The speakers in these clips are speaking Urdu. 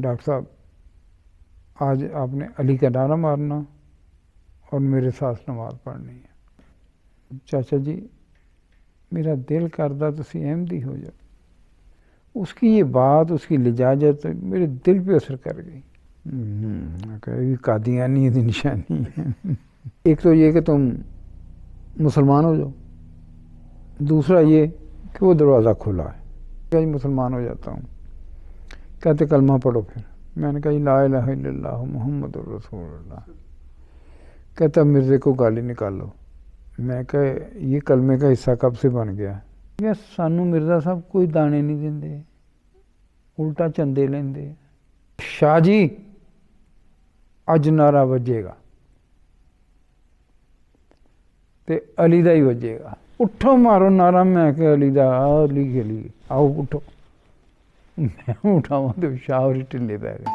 ڈاکٹر صاحب آج آپ نے علی کا نعرہ مارنا اور میرے ساتھ نماز پڑھنی ہے۔ چاچا جی میرا دل کردا تسی احمدی ہو جاؤ۔ اس کی یہ بات، اس کی لجاجت میرے دل پہ اثر کر گئی۔ کہ قادیانی کی نشانی ہے۔ ایک تو یہ کہ تم مسلمان ہو جاؤ، دوسرا یہ کہ وہ دروازہ کھلا ہے کہ مسلمان ہو جاتا ہوں۔ کہتے کلمہ پڑھو پھر۔ میں نے کہا لا الہ الا اللہ محمد الرسول اللہ۔ کہتا مرزے کو گالی نکالو۔ میں کہا یہ کلمے کا حصہ کب سے بن گیا؟ کہ سانو مرزا صاحب کوئی دانے نہیں دیندے، الٹا چندے لیندے۔ شاہ جی اج نعرہ وجے گا تے علی دا ہی وجے گا، اٹھو مارو نعرہ۔ میں کہ علی دا، علی آؤ اٹھو۔ میں اٹھاواں تو شاہ ہوری ٹھلے پہ گئے۔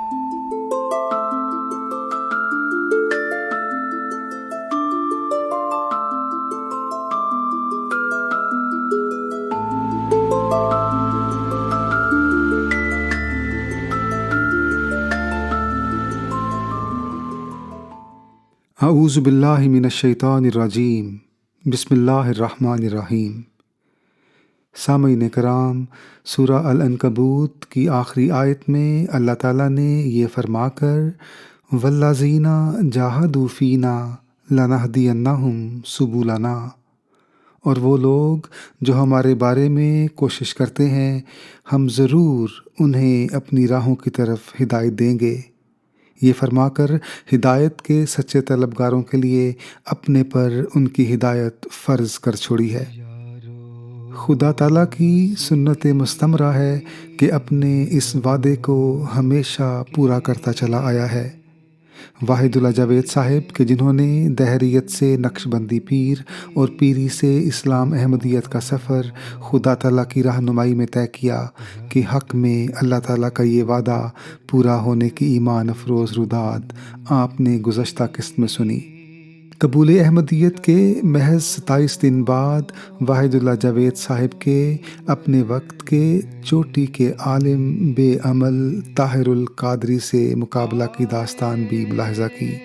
اعوذ باللہ من الشیطان الرجیم، بسم اللہ الرحمن الرحیم۔ سامعین کرام، سورہ العنکبوت کی آخری آیت میں اللہ تعالیٰ نے یہ فرما کر والذین جاہدوا فینا لنہدینہم سبلنا، اور وہ لوگ جو ہمارے بارے میں کوشش کرتے ہیں ہم ضرور انہیں اپنی راہوں کی طرف ہدایت دیں گے، یہ فرما کر ہدایت کے سچے طلبگاروں کے لیے اپنے پر ان کی ہدایت فرض کر چھوڑی ہے۔ خدا تعالیٰ کی سنت مستمرہ ہے کہ اپنے اس وعدے کو ہمیشہ پورا کرتا چلا آیا ہے۔ واحد اللہ جاوید صاحب کہ جنہوں نے دہریت سے نقش بندی پیر اور پیری سے اسلام احمدیت کا سفر خدا تعالیٰ کی رہنمائی میں طے کیا کہ حق میں اللہ تعالیٰ کا یہ وعدہ پورا ہونے کی ایمان افروز روداد آپ نے گزشتہ قسط میں سنی۔ قبول احمدیت کے محض 27 دن بعد واحد اللہ جاوید صاحب کے اپنے وقت کے چوٹی کے عالم بے عمل طاہر القادری سے مقابلہ کی داستان بھی ملاحظہ کی۔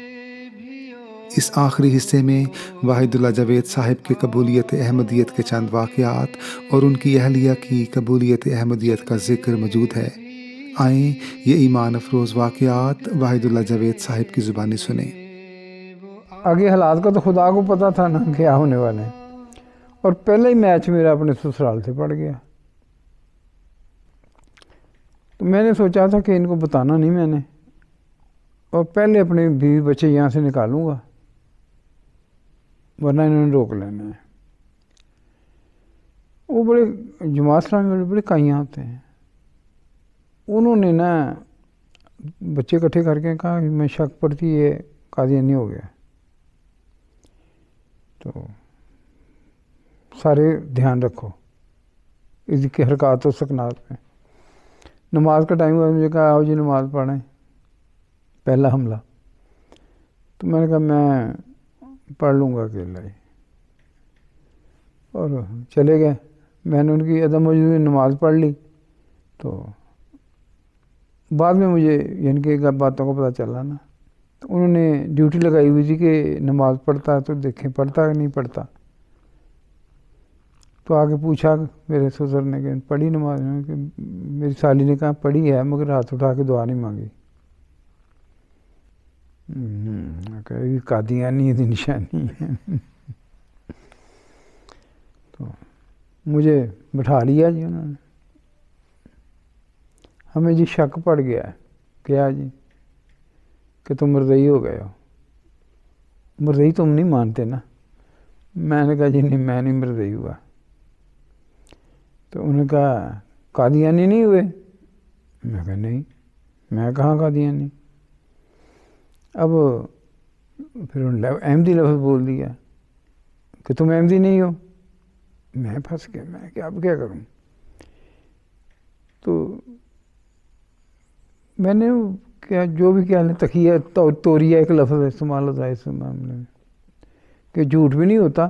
اس آخری حصے میں واحد اللہ جاوید صاحب کے قبولیت احمدیت کے چند واقعات اور ان کی اہلیہ کی قبولیت احمدیت کا ذکر موجود ہے۔ آئیں یہ ایمان افروز واقعات واحد اللہ جاوید صاحب کی زبانی سنیں۔ آگے حالات کا تو خدا کو پتہ تھا نا کیا ہونے والے ہیں، اور پہلا ہی میچ میرا اپنے سسرال سے پڑ گیا۔ تو میں نے سوچا تھا کہ ان کو بتانا نہیں میں نے، اور پہلے اپنے بیوی بچے یہاں سے نکالوں گا ورنہ انہوں نے روک لینا ہے۔ وہ بڑے جماعت اسلامی والے بڑے کائیاں ہوتے ہیں، انہوں نے نا بچے اکٹھے کر کے کہا میں شک پڑتی یہ قادیانی ہو گیا۔ تو سارے دھیان رکھو اس کی حرکات و سکنات میں۔ نماز کا ٹائم ہوا، مجھے کہا آؤ جی نماز پڑھیں، پہلا حملہ۔ تو میں نے کہا میں پڑھ لوں گا اکیلا ہی، اور چلے گئے۔ میں نے ان کی عدم موجودگی نماز پڑھ لی۔ تو بعد میں مجھے یعنی کہ باتوں کا پتہ چلا نا، تو انہوں نے ڈیوٹی لگائی ہوئی تھی کہ نماز پڑھتا ہے تو دیکھیں پڑھتا ہے کہ نہیں پڑھتا۔ تو آگے پوچھا میرے سسر نے کہ پڑھی نماز؟ کہ میری سالی نے کہا پڑھی ہے مگر ہاتھ اٹھا کے دعا نہیں مانگی۔ کہ قادیانی کی نشانی ہے۔ تو مجھے بٹھا لیا جی انہوں نے۔ ہمیں جی شک پڑ گیا ہے۔ کیا جی؟ کہ تم مرزئی ہو گئے ہو۔ مرزئی تم نہیں مانتے نا؟ میں نے کہا جی نہیں میں نہیں مرزئی ہوا۔ تو انہوں نے کہا قادیانی نہیں ہوئے؟ میں کہا نہیں، میں کہاں قادیانی۔ اب پھر انہوں نے احمدی لفظ بول دیا کہ تم احمدی نہیں ہو۔ میں پھنس گیا، میں کہ اب کیا کروں؟ تو میں نے کیا جو بھی کیا تقیہ توریہ ایک لفظ استعمال ہوتا ہے اس معاملے میں کہ جھوٹ بھی نہیں ہوتا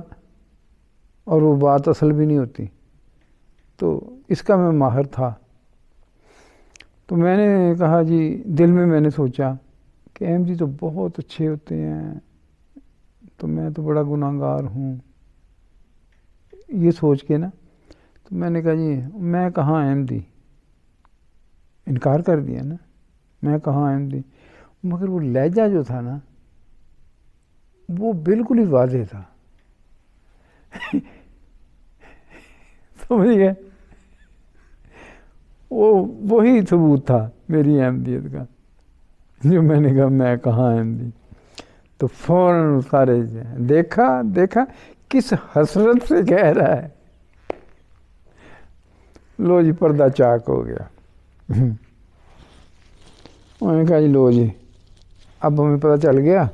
اور وہ بات اصل بھی نہیں ہوتی، تو اس کا میں ماہر تھا۔ تو میں نے کہا جی دل میں نے سوچا کہ احمدی تو بہت اچھے ہوتے ہیں، تو میں تو بڑا گناہ گار ہوں، یہ سوچ کے نا تو میں نے کہا جی میں کہاں احمدی، انکار کر دیا نا، میں کہاں احمدی۔ مگر وہ لہجہ جو تھا نا وہ بالکل ہی واضح تھا، سمجھ گئے، وہی ثبوت تھا میری احمدیت کا، جو میں نے کہا میں کہاں احمدی۔ تو فوراً سارے دیکھا کس حسرت سے کہہ رہا ہے، لو جی پردہ چاک ہو گیا۔ انہوں نے کہا جی لو جی اب ہمیں پتہ چل گیا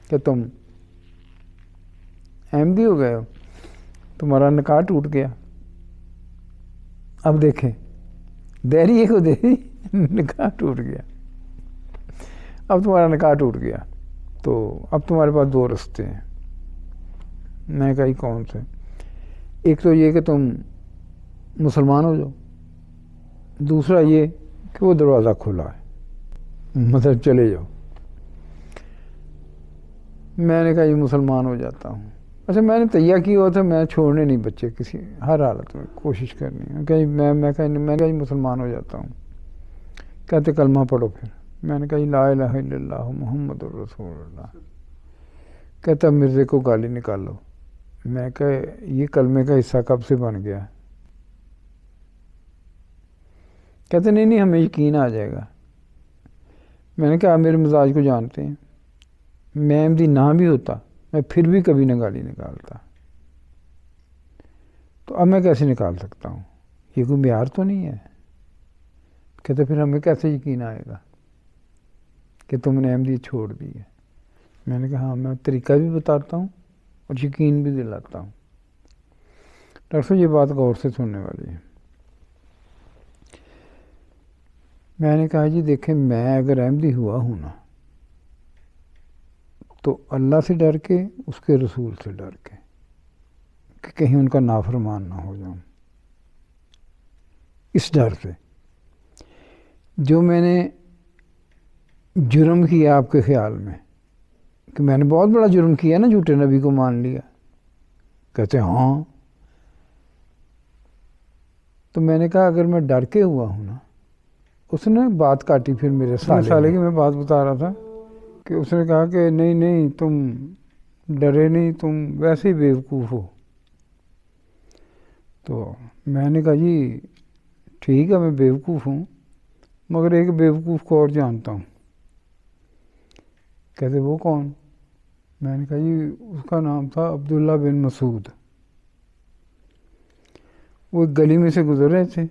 کہ تم احمدی ہو گئے ہو، تمہارا نکاح ٹوٹ گیا۔ اب دیکھیں دیری کو دیری، نکاح ٹوٹ گیا، اب تمہارا نکاح ٹوٹ گیا، تو اب تمہارے پاس دو رستے ہیں۔ میں کہا کون سے؟ ایک تو یہ کہ تم مسلمان ہو جاؤ، دوسرا یہ کہ وہ دروازہ کھلا ہے، مطلب چلے جاؤ۔ میں نے کہا یہ مسلمان ہو جاتا ہوں۔ اچھا میں نے تیہ کیا ہوا تھا میں چھوڑنے نہیں بچے کسی ہر حالت میں کوشش کرنی ہے، کہیں میں کہا مسلمان ہو جاتا ہوں۔ کہتے کلمہ پڑھو پھر۔ میں نے کہا لا الہ الا اللہ محمد الرسول اللہ۔ کہتا مرزے کو گالی نکالو۔ میں کہا یہ کلمے کا حصہ کب سے بن گیا؟ کہتے نہیں ہمیں یقین آ جائے گا۔ میں نے کہا آپ میرے مزاج کو جانتے ہیں، میں احمدی نہ بھی ہوتا میں پھر بھی کبھی نہ گالی نکالتا، تو اب میں کیسے نکال سکتا ہوں؟ یہ کوئی معیار تو نہیں ہے۔ کہتے پھر ہمیں کیسے یقین آئے گا کہ تم نے احمدی چھوڑ دی ہے؟ میں نے کہا ہاں میں طریقہ بھی بتاتا ہوں اور یقین بھی دلاتا ہوں۔ ڈاکٹر صاحب یہ بات غور سے سننے والی ہے۔ میں نے کہا جی دیکھیں میں اگر احمدی ہوا ہوں نا تو اللہ سے ڈر کے، اس کے رسول سے ڈر کے کہ کہیں ان کا نافرمان نہ ہو جاؤں، اس ڈر سے۔ جو میں نے جرم کیا آپ کے خیال میں کہ میں نے بہت بڑا جرم کیا نا، جھوٹے نبی کو مان لیا، کہتے ہاں، تو میں نے کہا اگر میں ڈر کے ہوا ہوں نا، اس نے بات کاٹی پھر میرے سالے کی میں بات بتا رہا تھا کہ اس نے کہا کہ نہیں تم ڈرے نہیں، تم ویسے ہی بیوقوف ہو۔ تو میں نے کہا جی ٹھیک ہے میں بیوقوف ہوں، مگر ایک بیوقوف کو اور جانتا ہوں۔ کہتے وہ کون؟ میں نے کہا جی اس کا نام تھا عبداللہ بن مسعود۔ وہ ایک گلی میں سے گزر رہے تھے،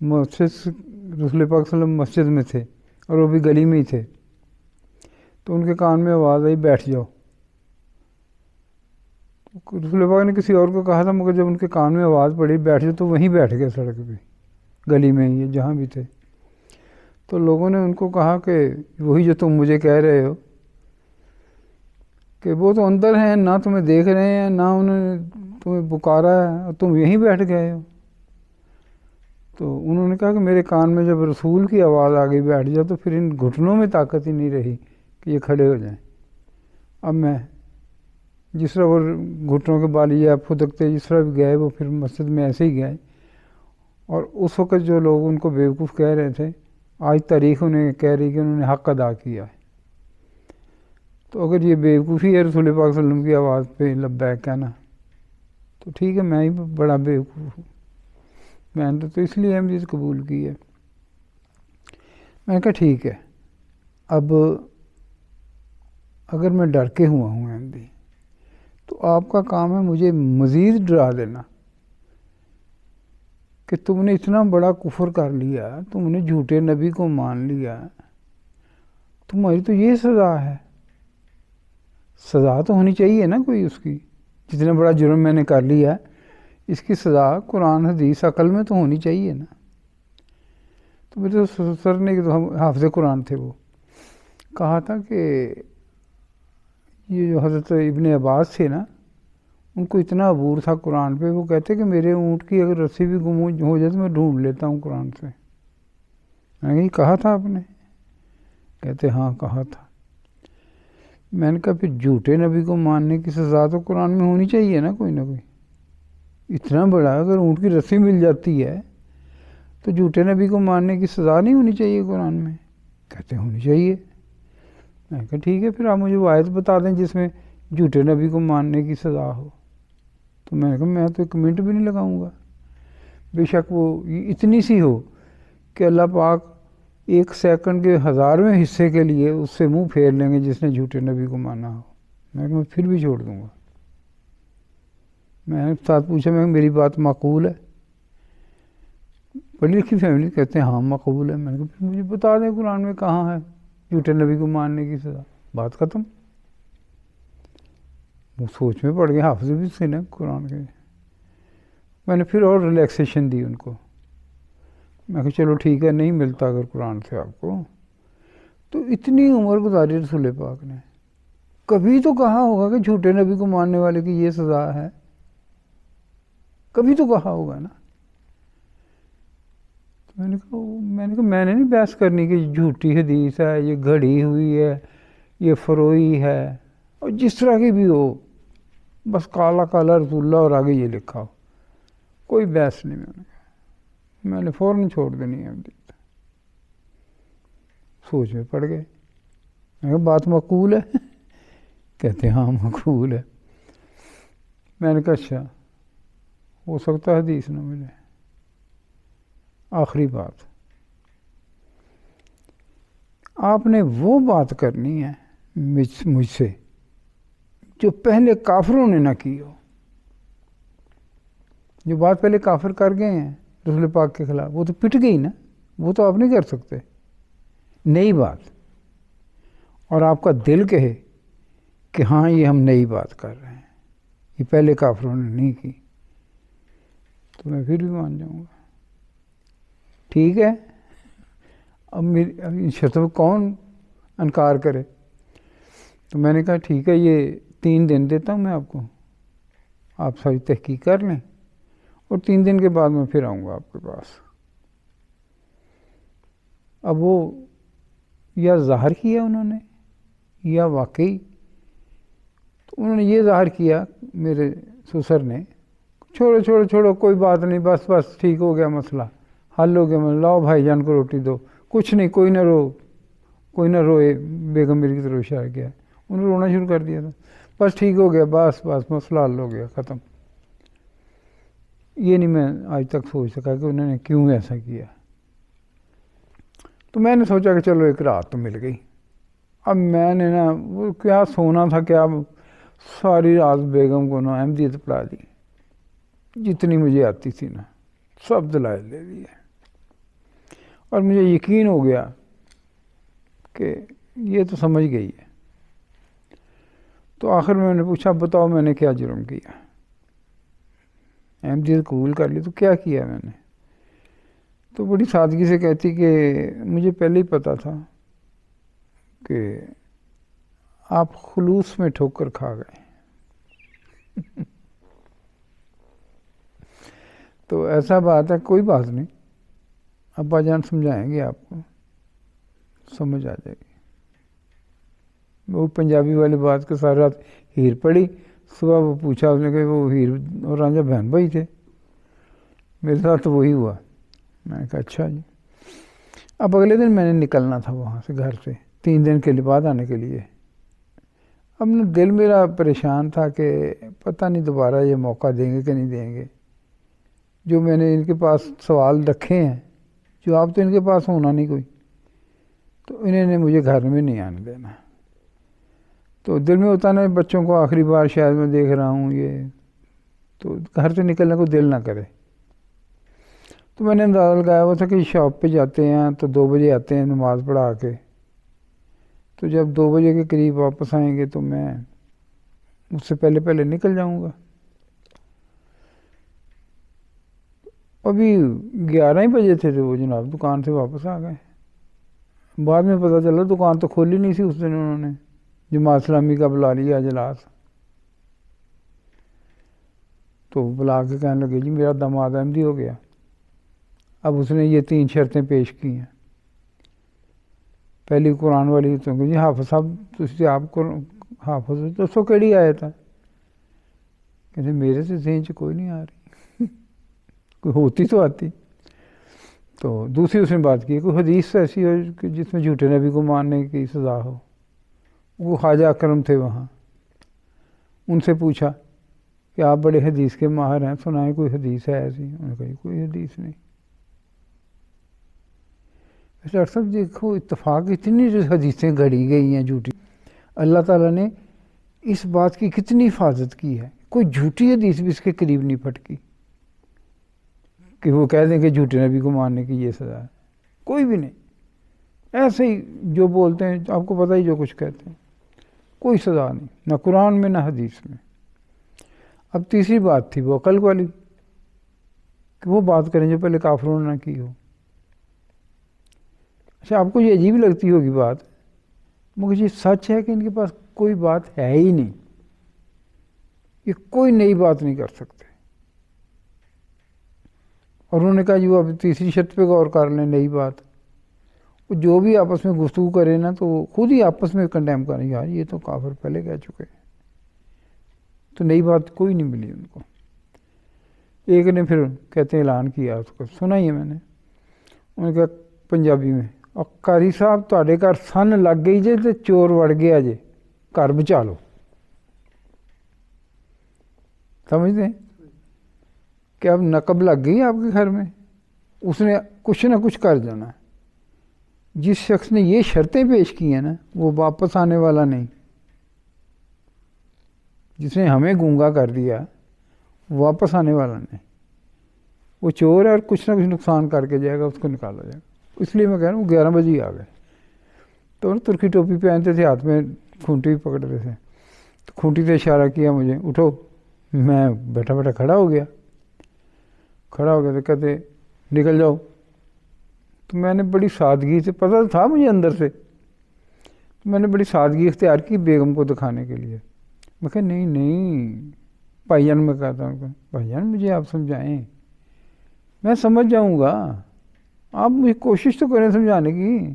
مسجد رسول پاک صلی اللہ علیہ وسلم مسجد میں تھے اور وہ بھی گلی میں ہی تھے، تو ان کے کان میں آواز آئی بیٹھ جاؤ۔ رسول پاک نے کسی اور کو کہا تھا، مگر جب ان کے کان میں آواز پڑی بیٹھ جاؤ تو وہیں بیٹھ گئے سڑک پہ، گلی میں ہی جہاں بھی تھے۔ تو لوگوں نے ان کو کہا کہ وہی جو تم مجھے کہہ رہے ہو کہ وہ تو اندر ہیں، نہ تمہیں دیکھ رہے ہیں، نہ انہوں نے تمہیں پکارا ہے اور تم یہیں بیٹھ گئے ہو۔ تو انہوں نے کہا کہ میرے کان میں جب رسول کی آواز آ گئی بیٹھ جاؤ تو پھر ان گھٹنوں میں طاقت ہی نہیں رہی کہ یہ کھڑے ہو جائیں۔ اب میں جس طرح وہ گھٹنوں کے بال یا پھدکتے جس طرح بھی گئے، وہ پھر مسجد میں ایسے ہی گئے۔ اور اس وقت جو لوگ ان کو بیوقوف کہہ رہے تھے، آج تاریخ انہیں کہہ رہی کہ انہوں نے حق ادا کیا ہے۔ تو اگر یہ بیوقوفی ہے رسول پاک صلی اللہ علیہ وسلم کی آواز پہ لبیک کہنا، تو ٹھیک ہے میں ہی بڑا بیوقوف ہوں، میں نے تو اس لیے احمدیت قبول کی ہے۔ میں نے کہا ٹھیک ہے، اب اگر میں ڈر کے ہوا ہوں احمدی، تو آپ کا کام ہے مجھے مزید ڈرا دینا کہ تم نے اتنا بڑا کفر کر لیا، تم نے جھوٹے نبی کو مان لیا، تمہاری تو یہ سزا ہے۔ سزا تو ہونی چاہیے نا کوئی اس کی، جتنا بڑا جرم میں نے کر لیا اس کی سزا قرآن حدیث عقل میں تو ہونی چاہیے نا۔ تو میرے سر نے حافظ قرآن تھے، وہ کہا تھا کہ یہ جو حضرت ابن عباس تھے نا، ان کو اتنا عبور تھا قرآن پہ، وہ کہتے کہ میرے اونٹ کی اگر رسی بھی گم ہو جائے تو میں ڈھونڈ لیتا ہوں قرآن سے۔ میں نے کہا یہ کہا تھا آپ نے؟ کہتے ہاں کہا تھا۔ میں نے کہا پھر جھوٹے نبی کو ماننے کی سزا تو قرآن میں ہونی چاہیے نا کوئی نہ کوئی۔ اتنا بڑا اگر اونٹ کی رسی مل جاتی ہے تو جھوٹے نبی کو ماننے کی سزا نہیں ہونی چاہیے قرآن میں؟ کہتے ہونی چاہیے۔ میں نے کہا ٹھیک ہے، پھر آپ مجھے وہ آیت بتا دیں جس میں جھوٹے نبی کو ماننے کی سزا ہو۔ تو میں نے کہا میں تو ایک منٹ بھی نہیں لگاؤں گا، بے شک وہ اتنی سی ہو کہ اللہ پاک 1 سیکنڈ کے 1000ویں حصے کے لیے اس سے منہ پھیر لیں گے جس نے جھوٹے نبی کو مانا ہو۔ میں کہا میں پھر بھی چھوڑ دوں گا۔ میں نے ساتھ پوچھا، میں میری بات معقول ہے؟ پڑھی لکھی فیملی کہتے ہیں ہاں معقول ہے۔ میں نے کہا پھر مجھے بتا دیں قرآن میں کہاں ہے جھوٹے نبی کو ماننے کی سزا، بات ختم۔ وہ سوچ میں پڑ گیا، حافظ بھی تھے نا قرآن کے۔ میں نے پھر اور ریلیکسیشن دی ان کو۔ میں کہا چلو ٹھیک ہے، نہیں ملتا اگر قرآن سے آپ کو تو اتنی عمر گزاری رسول پاک نے، کبھی تو کہا ہوگا کہ جھوٹے نبی کو ماننے والے کی یہ سزا ہے، کبھی تو کہا ہوگا نا۔ میں نے کہا میں نے نہیں بحث کرنی کہ جھوٹی حدیث ہے، یہ گھڑی ہوئی ہے، یہ فروئی ہے، اور جس طرح کی بھی ہو، بس کالا کالا رسول اللہ اور آگے یہ لکھا ہو، کوئی بحث نہیں۔ میں نے فوراً چھوڑ دینی ہے۔ سوچ میں پڑ گئے۔ میں کہا بات معقول ہے؟ کہتے ہاں معقول ہے۔ میں نے کہا اچھا، ہو سکتا ہے حدیث نہ ملے۔ آخری بات، آپ نے وہ بات کرنی ہے مجھ سے جو پہلے کافروں نے نہ کی ہو۔ جو بات پہلے کافر کر گئے ہیں رسول پاک کے خلاف، وہ تو پٹ گئی نا، وہ تو آپ نہیں کر سکتے۔ نئی بات، اور آپ کا دل کہے کہ ہاں یہ ہم نئی بات کر رہے ہیں، یہ پہلے کافروں نے نہیں کی، تو میں پھر بھی مان جاؤں گا۔ ٹھیک ہے، اب ان شرطوں پہ کون انکار کرے؟ تو میں نے کہا ٹھیک ہے، یہ 3 دن دیتا ہوں میں آپ کو، آپ ساری تحقیق کر لیں، اور 3 دن کے بعد میں پھر آؤں گا آپ کے پاس۔ اب وہ یا ظاہر کیا انہوں نے یا واقعی، تو انہوں نے یہ ظاہر کیا میرے سسر نے، چھوڑو کوئی بات نہیں، بس ٹھیک ہو گیا مسئلہ، حل ہو گیا مسئلہ، لاؤ بھائی جان کو روٹی دو، کچھ نہیں، کوئی نہ روئے، بیگم میری کی طرف اشارہ کیا، انہوں نے رونا شروع کر دیا تھا، بس ٹھیک ہو گیا، بس مسئلہ حل ہو گیا، ختم۔ یہ نہیں میں آج تک سوچ سکا کہ انہوں نے کیوں ایسا کیا۔ تو میں نے سوچا کہ چلو ایک رات تو مل گئی۔ اب میں نے نا وہ کیا سونا تھا، کیا ساری رات بیگم کو نا احمدیت پڑھا دی، جتنی مجھے آتی تھی نا سب دلائل دے دیے، اور مجھے یقین ہو گیا کہ یہ تو سمجھ گئی ہے۔ تو آخر میں نے پوچھا بتاؤ میں نے کیا جرم کیا؟ احمدیت قبول کر لی تو کیا کیا میں نے؟ تو بڑی سادگی سے کہتی کہ مجھے پہلے ہی پتا تھا کہ آپ خلوص میں ٹھوکر کھا گئے۔ تو ایسا بات ہے، کوئی بات نہیں، ابا جان سمجھائیں گے آپ کو، سمجھ آ جائے گی۔ وہ پنجابی والی بات کے ساتھ رات ہیر پڑی، صبح وہ پوچھا اس نے کہ وہ ہیر اور رانجھا بہن بھائی تھے، میرے ساتھ تو وہی ہوا۔ میں نے کہا اچھا جی۔ اب اگلے دن میں نے نکلنا تھا وہاں سے، گھر سے 3 دن کے بعد آنے کے لیے۔ اب نا دل میرا پریشان تھا کہ پتہ نہیں دوبارہ یہ موقع دیں گے کہ نہیں دیں گے، جو میں نے ان کے پاس سوال رکھے ہیں، جواب تو ان کے پاس ہونا نہیں کوئی، تو انہوں نے مجھے گھر میں نہیں آنے دینا۔ تو دل میں ہوتا نا بچوں کو آخری بار شاید میں دیکھ رہا ہوں، یہ تو گھر سے نکلنے کو دل نہ کرے۔ تو میں نے اندازہ لگایا ہوا تھا کہ شاپ پہ جاتے ہیں تو 2 بجے آتے ہیں نماز پڑھا کے، تو جب 2 بجے کے قریب واپس آئیں گے تو میں اس سے پہلے نکل جاؤں گا۔ ابھی 11 ہی بجے تھے تو وہ جناب دکان سے واپس آ گئے۔ بعد میں پتہ چلا دکان تو کھولی نہیں سی اس دن، انہوں نے جماعت اسلامی کا بلا لیا اجلاس، تو بلا کے کہنے لگے جی میرا داماد احمدی ہو گیا۔ اب اس نے یہ 3 شرطیں پیش کی ہیں پہلی قرآن والی تو جی حافظ صاحب تسی آپ کو حافظ ہو دسو کیڑی آیت ہے؟ کہتے میرے سے ذہن چ کوئی نہیں آ رہی کوئی ہوتی تو آتی. تو دوسری اس نے بات کی کوئی حدیث ایسی ہو کہ جس میں جھوٹے نبی کو ماننے کی سزا ہو. وہ خواجہ اکرم تھے وہاں، ان سے پوچھا کہ آپ بڑے حدیث کے ماہر ہیں، سنائیں کوئی حدیث ہے ایسی؟ انہوں نے کہا کوئی حدیث نہیں. ڈاکٹر صاحب دیکھو اتفاق اتنی حدیثیں گھڑی گئی ہیں جھوٹی، اللہ تعالیٰ نے اس بات کی کتنی حفاظت کی ہے، کوئی جھوٹی حدیث بھی اس کے قریب نہیں پھٹکی کہ وہ کہہ دیں کہ جھوٹے نبی کو ماننے کی یہ سزا ہے. کوئی بھی نہیں، ایسے ہی جو بولتے ہیں آپ کو پتہ ہی جو کچھ کہتے ہیں، کوئی سزا نہیں، نہ قرآن میں نہ حدیث میں. اب تیسری بات تھی وہ عقل والی کہ وہ بات کریں جو پہلے کافروں نے نہ کی ہو. اچھا آپ کو یہ عجیب لگتی ہوگی بات، مگر یہ سچ ہے کہ ان کے پاس کوئی بات ہے ہی نہیں، یہ کوئی نئی بات نہیں کر سکتے. اور انہوں نے کہا جی وہ اب تیسری شرط پہ غور کر لیں، نئی بات. وہ جو بھی آپس میں گفتگو کرے نا تو وہ خود ہی آپس میں کنڈیم کریں، یار یہ تو کافر پہلے کہہ چکے. تو نئی بات کوئی نہیں ملی ان کو. ایک نے پھر کہتے ہیں اعلان کیا، اس کو سنا ہی ہے میں نے، انہوں نے کہا پنجابی میں، قاری صاحب تہاڈے گھر سن لگ گئی جے تے چور وڑ گیا جے، گھر بچا لو. سمجھتے ہیں کہ اب نقب لگ گئی آپ کے گھر میں، اس نے کچھ نہ کچھ کر جانا ہے. جس شخص نے یہ شرطیں پیش کی ہیں نا وہ واپس آنے والا نہیں. جس نے ہمیں گونگا کر دیا واپس آنے والا نہیں، وہ چور ہے اور کچھ نہ کچھ نقصان کر کے جائے گا، اس کو نکالا جائے گا. اس لیے میں کہہ رہا ہوں 11 بجے ہی آ گئے. تو ترکی ٹوپی پہنتے تھے، ہاتھ میں کھونٹی بھی پکڑتے تھے. تو کھونٹی سے اشارہ کیا مجھے، اٹھو. میں بیٹھا بیٹھا کھڑا ہو گیا تو کہتے نکل جاؤ. تو میں نے بڑی سادگی سے، پتہ تھا مجھے اندر سے، میں نے بڑی سادگی اختیار کی بیگم کو دکھانے کے لیے. میں کہا نہیں بھائی جان، میں کہتا ہوں بھائی جان مجھے آپ سمجھائیں، میں سمجھ جاؤں گا، آپ مجھے کوشش تو کریں سمجھانے کی.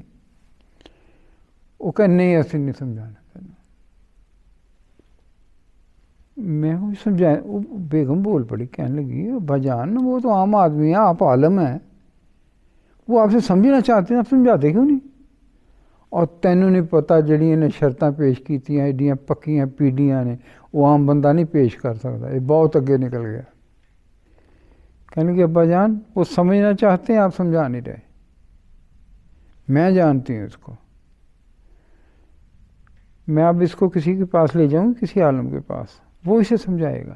وہ کہ نہیں ایسے نہیں سمجھانا. میں سمجھایا، وہ بیگم بول پڑی، کہنے لگی بھائی جان وہ تو عام آدمی ہیں، آپ عالم ہیں، وہ آپ سے سمجھنا چاہتے ہیں، آپ سمجھاتے کیوں نہیں؟ اور تینوں نہیں پتہ جڑی انہیں شرطاں پیش کیتیاں ایڈیاں پکیاں پیڈیاں نے، وہ عام بندہ نہیں پیش کر سکتا. یہ بہت اگے نکل گیا. کہنے لگے ابا جان وہ سمجھنا چاہتے ہیں، آپ سمجھا نہیں رہے. میں جانتی ہوں اس کو، میں اب اس کو کسی کے پاس لے جاؤں، کسی عالم کے پاس، وہ اسے سمجھائے گا.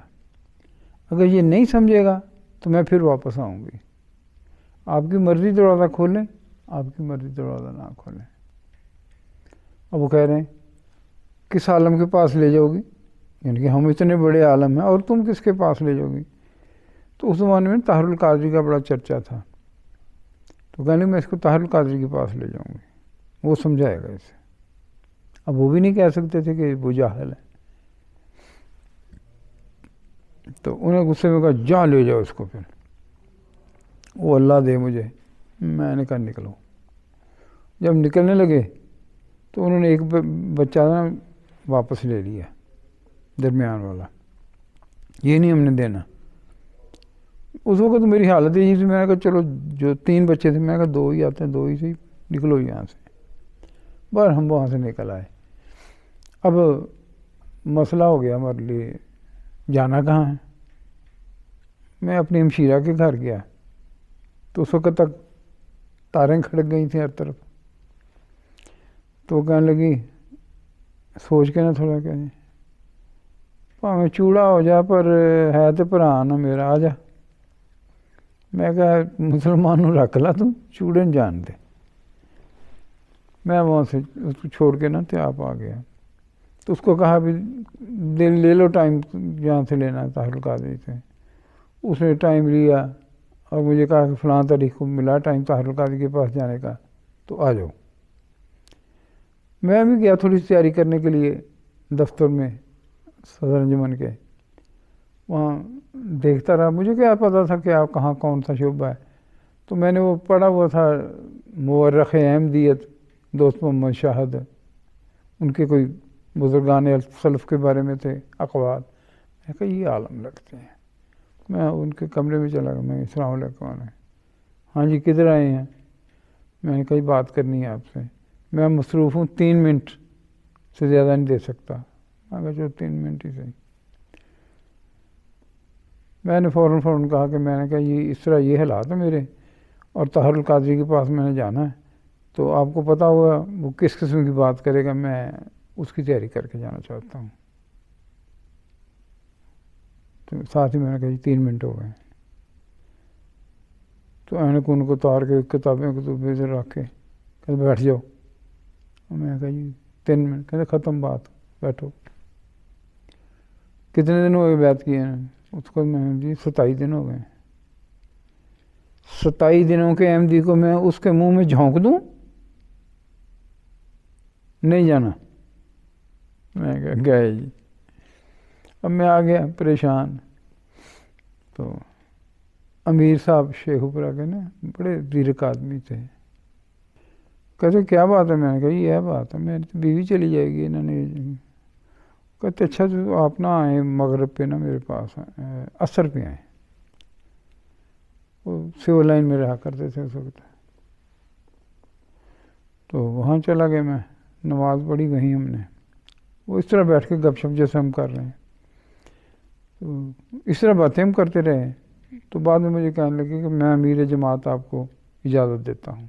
اگر یہ نہیں سمجھے گا تو میں پھر واپس آؤں گی. آپ کی مرضی دروازہ کھولیں، آپ کی مرضی دروازہ نہ کھولیں. اب وہ کہہ رہے ہیں کس عالم کے پاس لے جاؤ گی؟ یعنی کہ ہم اتنے بڑے عالم ہیں اور تم کس کے پاس لے جاؤ گی؟ تو اس زمانے میں طاہر القادری کا بڑا چرچا تھا. تو کہنے میں اس کو طاہر القادری کے پاس لے جاؤں گی، وہ سمجھائے گا اسے. اب وہ بھی نہیں کہہ سکتے تھے کہ وہ جاہل ہے. تو انہیں غصے میں کہا جا لے جاؤ اس کو. پھر وہ اللہ دے مجھے، میں نے کہا نکلو. جب نکلنے لگے تو انہوں نے ایک بچہ نا واپس لے لیا، درمیان والا، یہ نہیں ہم نے دینا. اس وقت میری حالت یہی تھی، میں نے کہا چلو جو 3 بچے تھے، میں نے کہا 2 ہی آتے ہیں، 2 ہی سے نکلو یہاں سے. بس ہم وہاں سے نکل آئے. اب مسئلہ ہو گیا ہمارے لیے، جانا کہاں ہے. میں اپنی ہمشیرہ کے گھر گیا تو اس وقت تک تاریں کھڑک گئی تھیں ہر طرف. تو وہ کہنے لگی سوچ کے نا تھوڑا کہیں پاویں چوڑا ہو جا پر ہے تو بھرا نا میرا، آ جا. میں کہا مسلمان رکھ لا، تو چوڑے نہیں جان دے. میں وہاں سے اس کو چھوڑ کے نا تو آپ آ گیا. تو اس کو کہا بھی دل لے لو ٹائم جہاں سے لینا ہے طاہر القادری سے. اس نے ٹائم لیا اور مجھے کہا کہ فلاں تاریخ کو ملا ٹائم طاہر القادری کے پاس جانے کا، تو آ جاؤ. میں بھی گیا تھوڑی سی تیاری کرنے کے لیے دفتر میں صدر انجمن کے. وہاں دیکھتا رہا، مجھے کیا پتہ تھا کہ آپ کہاں کون سا شعبہ ہے. تو میں نے وہ پڑھا ہوا تھا مورخ احمدیت دوست محمد شاہد، ان کے کوئی بزرگان سلف کے بارے میں تھے اقوال. میں کہا یہ عالم لگتے ہیں. میں ان کے کمرے میں چلا گیا. میں السلام علیکم. ہاں جی کدھر آئے ہیں؟ میں نے کہی بات کرنی ہے آپ سے. میں مصروف ہوں، 3 منٹ سے زیادہ نہیں دے سکتا. میں کہا چلو 3 منٹ ہی صحیح. میں نے فوراً کہا کہ میں نے کہا یہ اس طرح یہ حالات ہیں میرے، اور طاہر القادری کے پاس میں نے جانا ہے، تو آپ کو پتہ ہوگا وہ کس قسم کی بات کرے گا، میں اس کی تیاری کر کے جانا چاہتا ہوں. تو ساتھ ہی میں نے کہا جی 3 منٹ ہو گئے. تو ان کو اتار کے کتابیں ادھر رکھ کے کہتے بیٹھ جاؤ. میں نے کہا جی 3 منٹ. کہتے ختم بات، بیٹھو. کتنے دن ہو گئے بیعت کیے ہیں؟ اس کو میں جی 27 دن ہو گئے. 27 دنوں کے احمدی کو میں اس کے منہ میں جھونک دوں؟ نہیں جانا. میں کہا گئے جی. اب میں آ گیا پریشان. تو امیر صاحب شیخ اوپرا کے نا بڑے زیرک آدمی تھے. کہتے کیا بات ہے؟ میں نے کہا یہ بات ہے میری تو بیوی چلی جائے گی. انہوں نے کہتے اچھا تو آپ نہ آئیں مغرب پہ نا میرے پاس عصر پہ آئیں. وہ سول لائن میں رہا کرتے تھے اس وقت. تو وہاں چلا گیا میں. نماز پڑھی وہیں ہم نے. وہ اس طرح بیٹھ کے گپ شپ جیسے ہم کر رہے ہیں، تو اس طرح باتیں ہم کرتے رہے. تو بعد میں مجھے کہنے لگے کہ میں امیر جماعت آپ کو اجازت دیتا ہوں،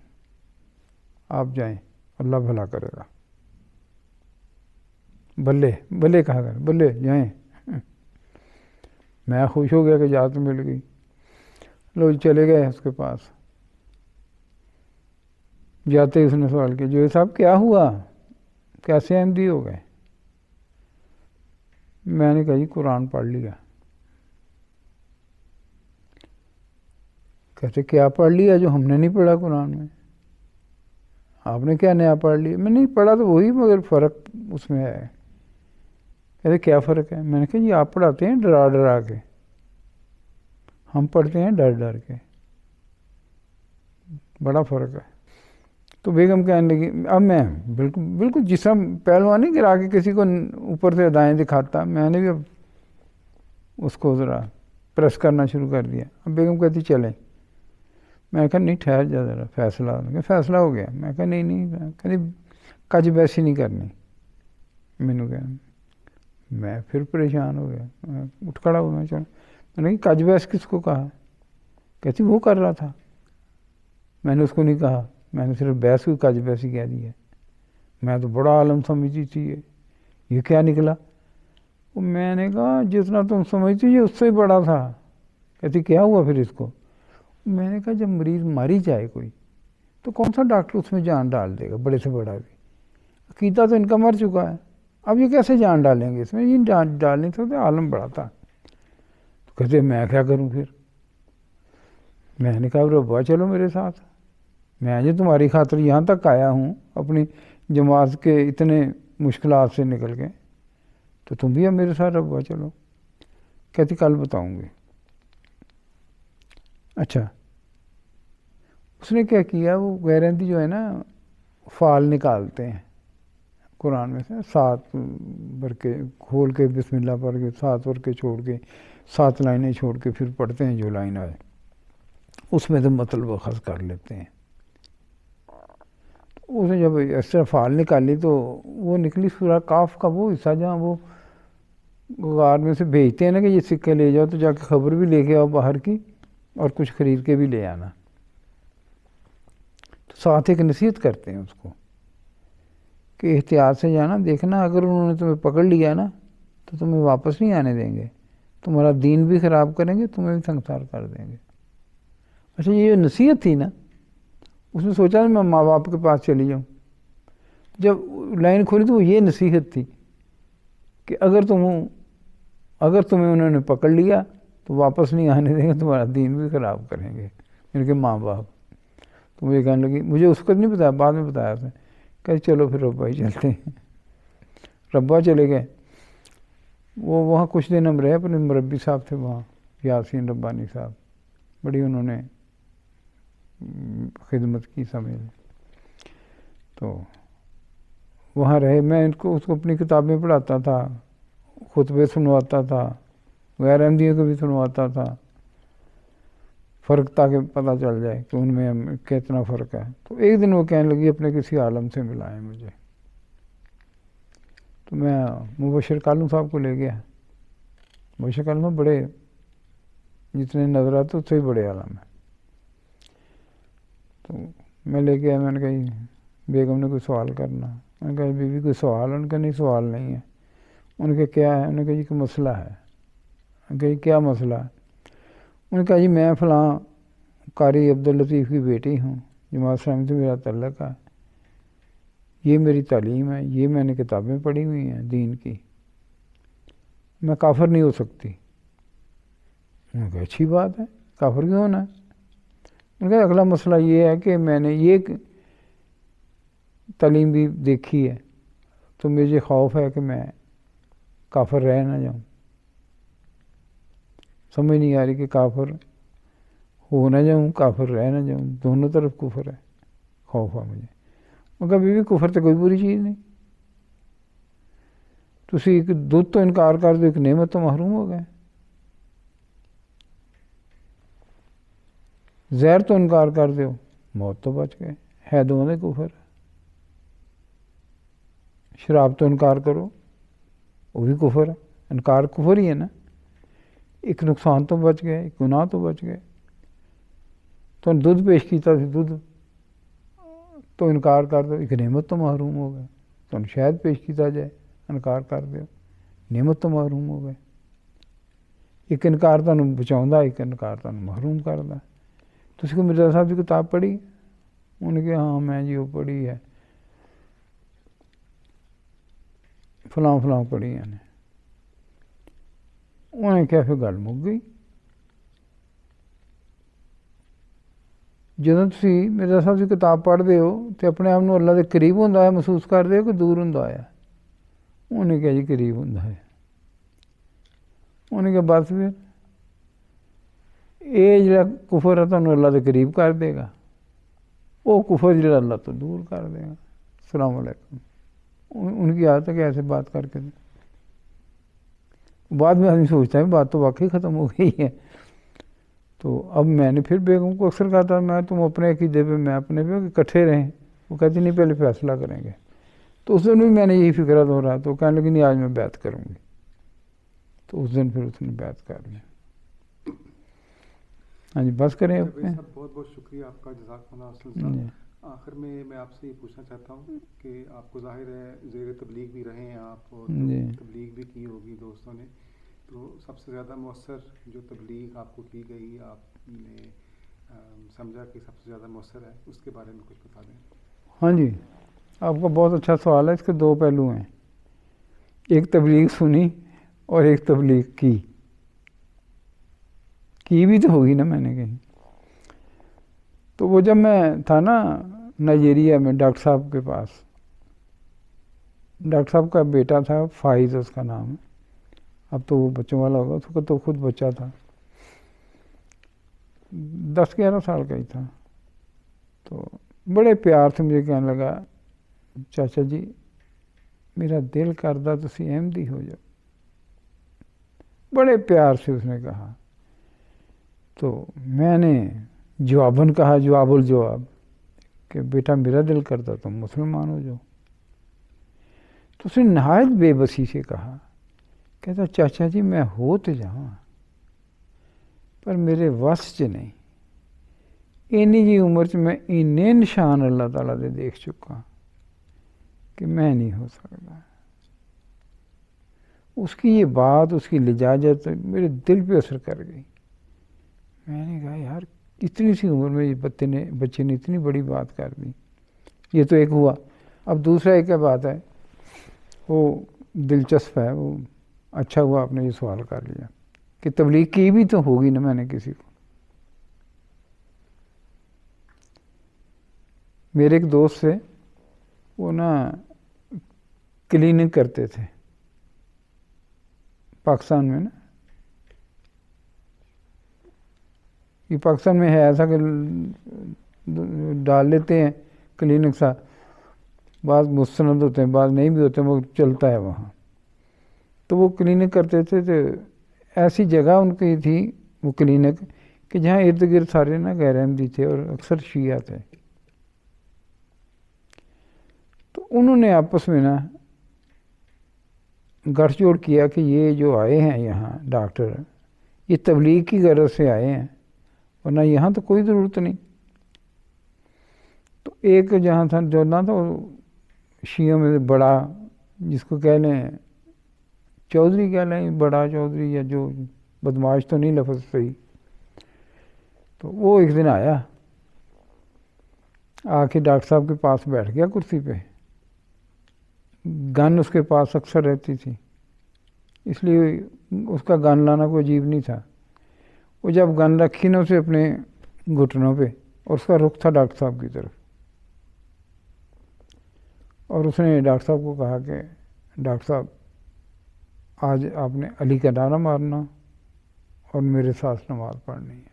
آپ جائیں، اللہ بھلا کرے گا. بلے کہا کر، بلے جائیں. میں خوش ہو گیا کہ اجازت مل گئی. لوگ چلے گئے اس کے پاس. جاتے ہی اس نے سوال کیا جو صاحب کیا ہوا، کیسے احمدی ہو گئے؟ میں نے کہا جی قرآن پڑھ لیا. کہتے کیا پڑھ لیا جو ہم نے نہیں پڑھا قرآن میں؟ آپ نے کیا نیا پڑھ لیا؟ میں نہیں پڑھا تو وہی، مگر فرق اس میں ہے. کہتے کیا فرق ہے؟ میں نے کہا جی آپ پڑھاتے ہیں ڈرا ڈرا کے، ہم پڑھتے ہیں ڈر ڈر کے، بڑا فرق ہے. تو بیگم کہنے لگی اب میں بالکل جس طرح پہلوان نہیں گرا کے کسی کو اوپر سے ادائیں دکھاتا، میں نے بھی اب اس کو ذرا پریس کرنا شروع کر دیا. اب بیگم کہتی چلیں. میں کہا نہیں ٹھہر جا ذرا، فیصلہ ہو گیا. میں کہا نہیں کہتی کج بیسی نہیں کرنی. مینوں کہ میں پھر پریشان ہو گیا. میں اٹھ کھڑا ہوا. میں نے کہا کج بیس کس کو کہا؟ کہتی وہ کر رہا تھا. میں نے اس کو نہیں کہا، میں نے صرف بحث کو کج بیسی کہہ دیا. میں تو بڑا عالم سمجھتی تھی، یہ کیا نکلا؟ میں نے کہا جتنا تم سمجھتی یہ اس سے ہی بڑا تھا. کہتی کیا ہوا پھر اس کو؟ میں نے کہا جب مریض ماری جائے کوئی تو کون سا ڈاکٹر اس میں جان ڈال دے گا، بڑے سے بڑا بھی. عقیدہ تو ان کا مر چکا ہے، اب یہ کیسے جان ڈالیں گے اس میں؟ یہ جان ڈال نہیں سکتے، عالم بڑا تھا. تو کہتے میں کیا کروں پھر؟ میں نے کہا ربا چلو میرے ساتھ، میں جو تمہاری خاطر یہاں تک آیا ہوں اپنی جماعت کے اتنے مشکلات سے نکل کے، تو تم بھی اب میرے ساتھ ربا چلو. کہتی کل بتاؤں گی. اچھا اس نے کیا کیا، وہ گیرنٹی جو ہے نا فال نکالتے ہیں قرآن میں سے 7 برکے کھول کے بسم اللہ پڑھ کے 7 برکے چھوڑ کے 7 لائنیں چھوڑ کے پھر پڑھتے ہیں جو لائن آئے، اس میں تو مطلب اخذ کر لیتے ہیں. اس نے جب اس طرح فال نکالی تو وہ نکلی سورہ کاف کا وہ حصہ جہاں وہ غار میں سے بھیجتے ہیں نا کہ یہ سکے لے جاؤ، تو جا کے خبر بھی لے کے آؤ باہر کی اور کچھ خرید کے بھی لے آنا. تو ساتھ ایک نصیحت کرتے ہیں اس کو کہ احتیاط سے جانا، دیکھنا اگر انہوں نے تمہیں پکڑ لیا نا تو تمہیں واپس نہیں آنے دیں گے، تمہارا دین بھی خراب کریں گے، تمہیں بھی سنسار کر دیں گے. اچھا یہ جو نصیحت تھی نا، اس نے سوچا میں ماں باپ کے پاس چلی جاؤں. جب لائن کھولی تو وہ یہ نصیحت تھی کہ اگر تمہیں انہوں نے پکڑ لیا تو واپس نہیں آنے دیں گے، تمہارا دین بھی خراب کریں گے، ان کے ماں باپ. تو مجھے کہنے لگی، مجھے اس کو نہیں بتایا، بعد میں بتایا تھا. کہ چلو پھر ربا ہی چلتے ہیں. ربا چلے گئے. وہ وہاں کچھ دن ہم رہے، اپنے مربی صاحب تھے وہاں، یاسین ربانی صاحب، بڑی انہوں نے خدمت کی سمجھ. تو وہاں رہے. میں اس کو اپنی کتابیں پڑھاتا تھا, خطبے سنواتا تھا, غیر احمدیوں کو بھی سنواتا تھا, فرق تاکہ پتہ چل جائے کہ ان میں کتنا فرق ہے. تو ایک دن وہ کہنے لگی اپنے کسی عالم سے ملائیں مجھے. تو میں مبشر کالم صاحب کو لے گیا. مبشر کالم صاحب بڑے, جتنے نظر آتے اس سے بھی بڑے عالم ہیں. تو میں لے کے آیا. میں نے کہا بیگم نے کوئی سوال کرنا. میں نے کہا بی بی کوئی سوال؟ ان کا نہیں سوال نہیں ہے. ان کے کیا ہے؟ انہوں نے کہا جی کوئی مسئلہ ہے. میں نے کہا جی کیا مسئلہ ہے؟ انہوں نے کہا جی میں فلاں قاری عبداللطیف کی بیٹی ہوں, جماعت اسلامی سے میرا تعلق ہے, یہ میری تعلیم ہے, یہ میں نے کتابیں پڑھی ہوئی ہیں دین کی, میں کافر نہیں ہو سکتی. انہوں نے کہا اچھی بات ہے, کافر کیوں ہونا ہے؟ انہوں نے کہا اگلا مسئلہ یہ ہے کہ میں نے یہ تعلیم بھی دیکھی ہے, تو مجھے خوف ہے کہ میں کافر رہ نہ جاؤں. سمجھ نہیں آ رہی کہ کافر ہو نہ جاؤں, کافر رہ نہ جاؤں, دونوں طرف کفر ہے, خوف ہے مجھے. میں کہا بیوی کفر تو کوئی بری چیز نہیں, تسی ایک دودھ تو انکار کر دو, ایک نعمت تو محروم ہو گئے. زہر تو انکار کر دو, موت تو بچ گئے. ہے دونوں کفر. شراب تو انکار کرو, وہ بھی کفر ہے. انکار کفر ہی ہے نا. ایک نقصان تو بچ گئے, ایک گناہ تو بچ گئے. تو دودھ پیش کیتا سی, دودھ تو انکار کر دو, ایک نعمت تو محروم ہو گئے. تو شاید پیش کیتا جائے, انکار کر دو, نعمت تو محروم ہو گئے. ایک انکار تمہیں بچاؤں, ایک انکار تمہیں محروم کردا. تسی کو مرزا صاحب کی کتاب پڑھی؟ انہوں نے کہا ہاں میں جی وہ پڑھی ہے, فلاں فلاں پڑھی ہے. انہوں نے کہا پھر گل مک گئی. جدوں تسی مرزا صاحب کی کتاب پڑھتے ہو تو اپنے آپ کو اللہ کے قریب ہوندا ہے محسوس کرتے ہو کہ دور ہوندا ہے؟ انہوں نے کہا جی قریب ہوندا ہے. انہوں نے کہا بس پھر یہ جڑا کفر ہے تمہیں اللہ کے قریب کر دے گا, وہ کفر جڑا اللہ تو دور کر دے گا. السلام علیکم. ان کی عادت ہے کہ ایسے بات کر کے بعد میں آدمی سوچتا ہے بات تو واقعی ختم ہو گئی ہے. تو اب میں نے پھر بیگم کو اکثر کہا تھا میں تم اپنے عقیدے پہ میں اپنے پہ اکٹھے رہیں. وہ کہتی نہیں پہلے فیصلہ کریں گے. تو اس دن بھی میں نے یہی فکر ہو رہا, تو کہنے لگی نہیں آج میں بیعت کروں گی. تو اس دن پھر اس نے بیعت کر لی. ہاں جی بس کریں اپنے. بہت بہت شکریہ آپ کا, جزاک اللہ صاحب. آخر میں آپ سے یہ پوچھنا چاہتا ہوں کہ آپ کو ظاہر ہے زیر تبلیغ بھی رہے ہیں آپ, اور تبلیغ بھی کی ہوگی دوستوں نے, تو سب سے زیادہ مؤثر جو تبلیغ آپ کو کی گئی, آپ نے سمجھا کہ سب سے زیادہ مؤثر ہے, اس کے بارے میں کچھ بتا دیں. ہاں جی, آپ کا بہت اچھا سوال ہے. اس کے دو پہلو ہیں, ایک تبلیغ سنی اور ایک تبلیغ کی بھی تو ہوگی نا میں نے کہیں. تو وہ جب میں تھا نا نائجیریا میں ڈاکٹر صاحب کے پاس, ڈاکٹر صاحب کا بیٹا تھا فائز اس کا نام ہے, اب تو وہ بچوں والا ہوگا, اس کا تو خود بچہ تھا, 10-11 سال کا ہی تھا. تو بڑے پیار سے مجھے کہنے لگا چاچا جی میرا دل کردا تسی احمدی ہو جاؤ. بڑے پیار سے اس نے کہا. تو میں نے جواباً کہا, جواب الجواب, کہ بیٹا میرا دل کرتا تم مسلمان ہو جاؤ. تو اس نے نہایت بے بسی سے کہا, کہتا چاچا جی میں ہو تو جاواں پر میرے وس چ نہیں. اینی جی عمر چ میں اینے نشان اللہ تعالیٰ دے دیکھ چکا کہ میں نہیں ہو سکتا. اس کی یہ بات, اس کی لجاجت میرے دل پہ اثر کر گئی. میں نے کہا یار اتنی سی عمر میں یہ بچے نے اتنی بڑی بات کر دی. یہ تو ایک ہوا. اب دوسرا ایک بات ہے, وہ دلچسپ ہے, وہ اچھا ہوا آپ نے یہ سوال کر لیا کہ تبلیغ کی بھی تو ہوگی نا میں نے کسی کو. میرے ایک دوست سے, وہ نا کلینک کرتے تھے پاکستان میں نا, یہ پاکستان میں ہے ایسا کہ ڈال لیتے ہیں کلینک سا, بعض مستند ہوتے ہیں بعض نہیں بھی ہوتے، وہ چلتا ہے وہاں. تو وہ کلینک کرتے تھے، تو ایسی جگہ ان کی تھی وہ کلینک کہ جہاں ارد گرد سارے نا غیر احمدی تھے اور اکثر شیعہ تھے. تو انہوں نے آپس میں نا گٹھ جوڑ کیا کہ یہ جو آئے ہیں یہاں ڈاکٹر، یہ تبلیغ کی غرض سے آئے ہیں، ورنہ یہاں تو کوئی ضرورت نہیں. تو ایک جہاں تھا جو نا تو شیعوں میں بڑا، جس کو کہہ لیں چودھری کہہ لیں، بڑا چودھری، یا جو بدماش تو نہیں لفظ صحیح. تو وہ ایک دن آیا، آ کے ڈاکٹر صاحب کے پاس بیٹھ گیا کرسی پہ. گن اس کے پاس اکثر رہتی تھی، اس لیے اس کا گن لانا کوئی عجیب نہیں تھا. وہ جب گن رکھی نا اسے اپنے گھٹنوں پہ، اور اس کا رخ تھا ڈاکٹر صاحب کی طرف، اور اس نے ڈاکٹر صاحب کو کہا کہ ڈاکٹر صاحب آج آپ نے علی کا نعرہ مارنا اور میرے ساتھ نماز پڑھنی ہے.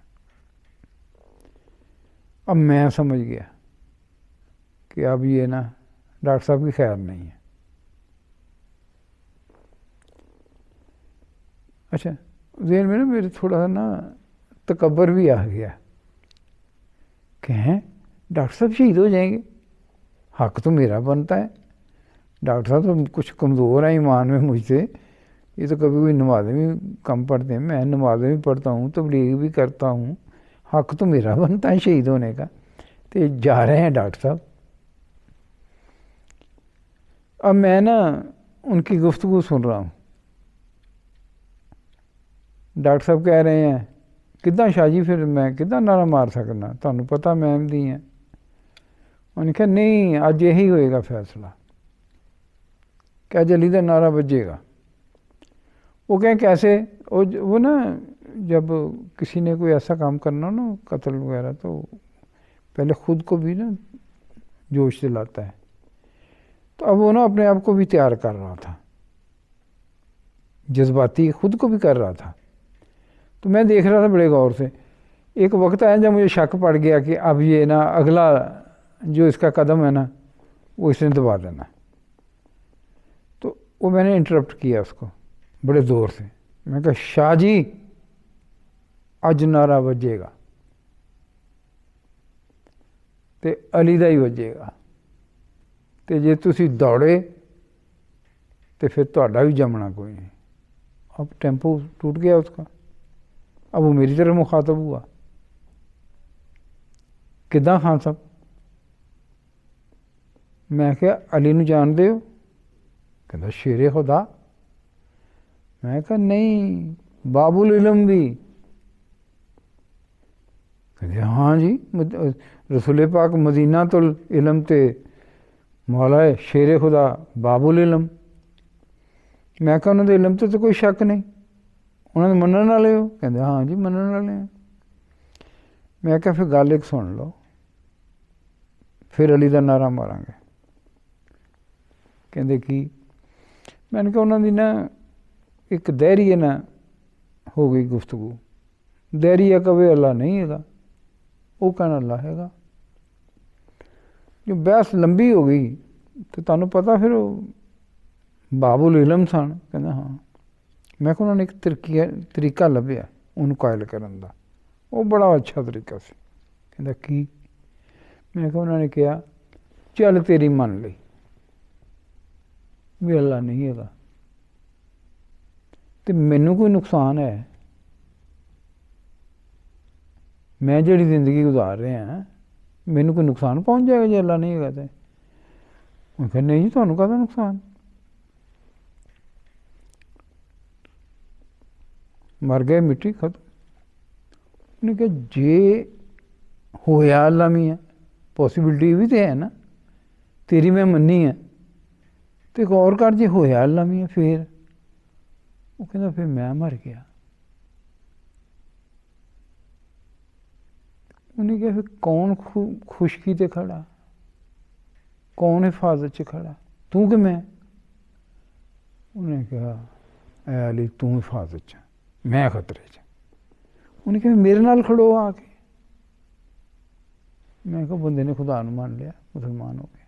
اب میں سمجھ گیا کہ اب یہ نا ڈاکٹر صاحب کی خیر نہیں ہے. اچھا، ذہن میں نا میرے تھوڑا سا نا تکبر بھی آ گیا کہ ہیں ڈاکٹر صاحب شہید ہو جائیں گے، حق تو میرا بنتا ہے. ڈاکٹر صاحب تو کچھ کمزور ہیں ایمان میں مجھ سے، یہ تو کبھی کوئی نمازیں بھی کم پڑھتے ہیں، میں نمازیں بھی پڑھتا ہوں، تبلیغ بھی کرتا ہوں، حق تو میرا بنتا ہے شہید ہونے کا. تو جا رہے ہیں ڈاکٹر صاحب. اب میں نا ان کی گفتگو سن رہا ہوں. ڈاکٹر صاحب کہہ رہے ہیں کداں شاہ جی پھر میں کداں نعرہ مار سکنا، تمہیں پتہ میں احمدی ہیں. انہوں نے کہا نہیں، اج یہی ہوئے گا فیصلہ کہ اج علی کا نعرہ بجے گا. وہ کہیں کیسے؟ وہ نا جب کسی نے کوئی ایسا کام کرنا نا، قتل وغیرہ، تو پہلے خود کو بھی نا جوش دلاتا ہے. تو اب وہ نا اپنے آپ کو بھی تیار کر رہا تھا، جذباتی خود کو بھی کر رہا تھا. تو میں دیکھ رہا تھا بڑے غور سے. ایک وقت آیا جب مجھے شک پڑ گیا کہ اب یہ نا اگلا جو اس کا قدم ہے نا وہ اس نے دبا دینا. تو وہ میں نے انٹرپٹ کیا اس کو بڑے زور سے. میں کہا شاہ جی اج نعرہ بجے گا تے علی دا ہی بجے گا، تے جے تسی دوڑے تے پھر تہاڈا بھی جمنا کوئی نہیں. اب ٹیمپو ٹوٹ گیا اس کا. اب وہ میری طرف مخاطب ہوا، کداں خان صاحب؟ میں کہا علی نو جان دے ہو؟ کہتا شیر خدا. میں کہا نہیں، باب العلم بھی. کہتے ہاں جی، رسول پاک مدینہ العلم تے مولا ہے شیر خدا باب العلم. میں کہا انہوں نے علم تو کوئی شک نہیں، انہوں نے منن والے ہو؟ کہتے ہاں جی منن والے ہیں. میں کہا پھر گل ایک سن لو، پھر علی کا نعرہ ماریں گے. کہتے کی؟ میں نے کہا انہوں نے نا ایک دہریے نا ہو گئی گفتگو. دہریہ کہے اللہ نہیں ہے، وہ کہنا اللہ ہے گا. جو بحث لمبی ہو گئی تو تمہیں پتہ پھر وہ باب العلم سن. کہنا ہاں. میں کہا انہوں نے ایک طریقہ لبھیا انہوں قائل کرن دا، وہ بڑا اچھا طریقہ سی. کہندا کی؟ میں کہا انہوں نے کہا چل تیری من لی بھی اللہ نہیں ہے، تو مینوں کوئی نقصان ہے؟ میں جڑی زندگی گزار رہے ہیں مینوں کوئی نقصان پہنچ جائے گا جی اللہ نہیں ہے؟ تو انہوں نے کہا نہیں جی تمہیں کہدا نقصان، مر گئے مٹی ختم. انہوں نے کہا جے ہویا اللہ میاں، پاسبلٹی بھی تو ہے نا، تیری میں منی ہے، تو ایک اور کر جے ہویا اللہ میاں پھر. وہ کہتا پھر میں مر گیا. انہیں کہا پھر کون خشکی تے کھڑا، کون حفاظت چ کھڑا، تو کہ میں؟ انہوں نے کہا اے علی تو حفاظت چ، میں خطرے چ. انہوں نے کہا میرے نال کھڑو آ کے. میں کہا بندے نے خدا نو مان لیا، مسلمان ہو گیا.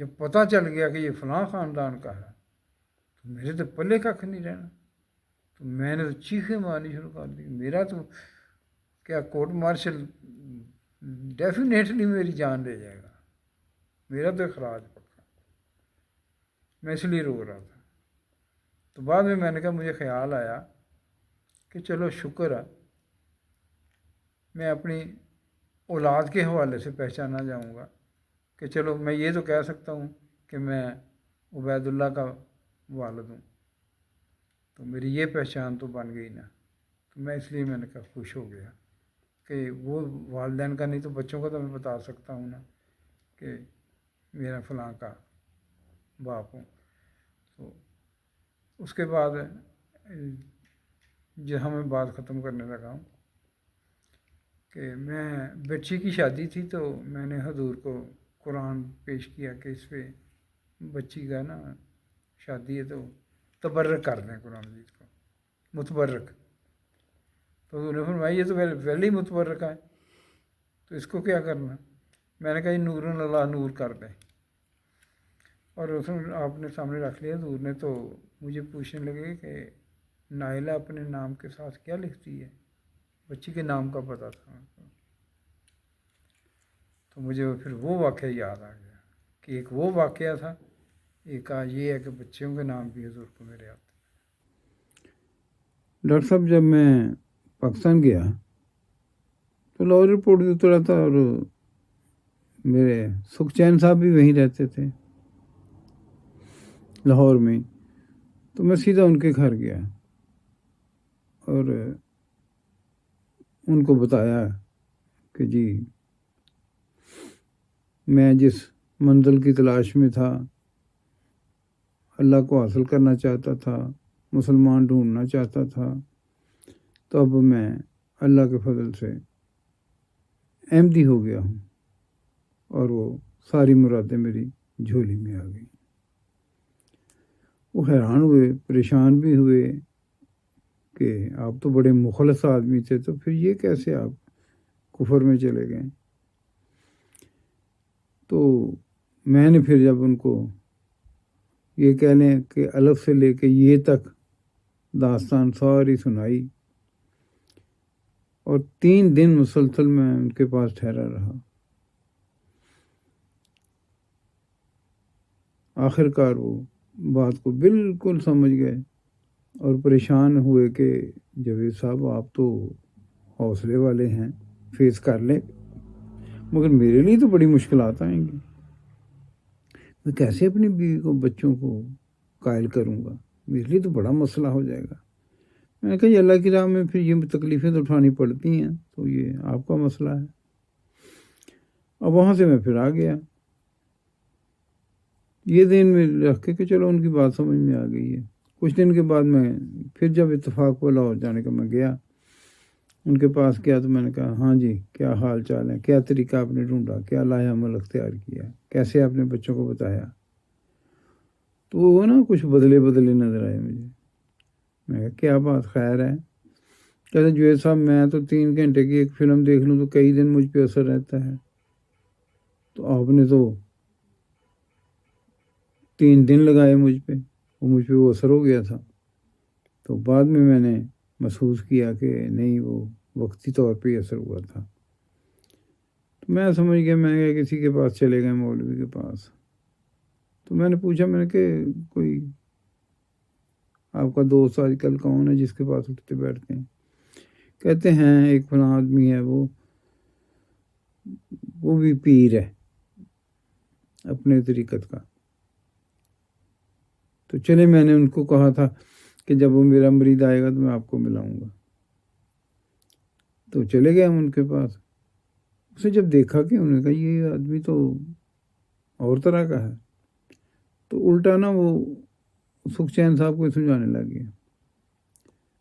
جب پتہ چل گیا کہ یہ فلاں خاندان کا ہے تو میرے تو پلے کھ نہیں رہنا. تو میں نے تو چیخیں مارنی شروع کر دی. میرا تو کیا کورٹ مارشل ڈیفینیٹلی میری جان لے جائے گا. میرا تو اخراج پکا. میں اس لیے رو رہا تھا. تو بعد میں نے کہا مجھے خیال آیا کہ چلو شکر ہے میں اپنی اولاد کے حوالے سے پہچانا جاؤں گا کہ چلو میں یہ تو کہہ سکتا ہوں کہ میں عبید اللہ کا والد ہوں. تو میری یہ پہچان تو بن گئی نا. تو میں اس لیے میں نے کہا خوش ہو گیا کہ وہ والدین کا نہیں تو بچوں کا تو میں بتا سکتا ہوں نا کہ میرا فلاں کا باپ ہوں. تو اس کے بعد جہاں میں بات ختم کرنے لگا ہوں کہ میں بچی کی شادی تھی تو میں نے حضور کو قرآن پیش کیا کہ اس پہ بچی کا نا شادی ہے تو تبرک کر دیں قرآن مجید کو متبرک. تو انہوں نے فرمایا یہ تو پہلے ہی متبرک ہے تو اس کو کیا کرنا. میں نے کہا یہ نور اللہ نور کر دیں. اور اس نے آپ نے سامنے رکھ لیا حضور نے. تو مجھے پوچھنے لگے کہ نائلہ اپنے نام کے ساتھ کیا لکھتی ہے. بچی کے نام کا پتہ تھا. تو مجھے پھر وہ واقعہ یاد آ گیا کہ ایک وہ واقعہ تھا, ایک یہ ہے کہ بچوں کے نام بھی حضور کو میرے آتے. ڈاکٹر صاحب جب میں پاکستان گیا تو لاہور ایئرپورٹ بھی اترا تھا اور میرے سکھچین صاحب بھی وہیں رہتے تھے لاہور میں. تو میں سیدھا ان کے گھر گیا اور ان کو بتایا کہ جی میں جس منزل کی تلاش میں تھا, اللہ کو حاصل کرنا چاہتا تھا, مسلمان ڈھونڈنا چاہتا تھا, تو اب میں اللہ کے فضل سے احمدی ہو گیا ہوں اور وہ ساری مرادیں میری جھولی میں آ گئیں. وہ حیران ہوئے, پریشان بھی ہوئے کہ آپ تو بڑے مخلص آدمی تھے, تو پھر یہ کیسے آپ کفر میں چلے گئے. تو میں نے پھر جب ان کو یہ کہہ لیں کہ الف سے لے کے یہ تک داستان ساری سنائی اور 3 دن مسلسل میں ان کے پاس ٹھہرا رہا. آخر کار وہ بات کو بالکل سمجھ گئے اور پریشان ہوئے کہ جاوید صاحب آپ تو حوصلے والے ہیں, فیس کر لیں, مگر میرے لیے تو بڑی مشکلات آئیں گی. میں کیسے اپنی بیوی کو بچوں کو قائل کروں گا, میرے لیے تو بڑا مسئلہ ہو جائے گا. میں نے کہا یہ اللہ کی راہ میں پھر یہ تکلیفیں تو اٹھانی پڑتی ہیں, تو یہ آپ کا مسئلہ ہے. اب وہاں سے میں پھر آ گیا یہ دن میں رکھ کے کہ چلو ان کی بات سمجھ میں آ گئی ہے. کچھ دن کے بعد میں پھر جب اتفاق ہوا لاہور جانے کا, میں گیا ان کے پاس گیا تو میں نے کہا ہاں جی کیا حال چال ہے, کیا طریقہ آپ نے ڈھونڈا, کیا لایا عمل اختیار کیا, کیسے آپ نے بچوں کو بتایا. تو وہ نا کچھ بدلے نظر آئے مجھے. میں کہا کیا بات, خیر ہے. کہتے جوید صاحب میں تو 3 گھنٹے کی ایک فلم دیکھ لوں تو کئی دن مجھ پہ اثر رہتا ہے, تو آپ نے تو 3 دن لگائے مجھ پہ, مجھ پہ وہ اثر ہو گیا تھا. تو بعد میں نے محسوس کیا کہ نہیں وہ وقتی طور پہ ہی اثر ہوا تھا. تو میں سمجھ گیا, میں گیا کسی کے پاس چلے گئے, مولوی کے پاس. تو میں نے پوچھا, میں نے کہ کوئی آپ کا دوست آج کل کون ہے جس کے پاس اٹھتے بیٹھتے ہیں. کہتے ہیں ایک فلاں آدمی ہے, وہ بھی پیر ہے اپنے طریقت کا. تو چلے میں نے ان کو کہا تھا کہ جب وہ میرا مرید آئے گا تو میں آپ کو ملاؤں گا. تو چلے گئے ہم ان کے پاس. اسے جب دیکھا کہ انہوں نے کہا یہ آدمی تو اور طرح کا ہے, تو الٹا نا وہ سکھچین صاحب کو سمجھانے لگ گیا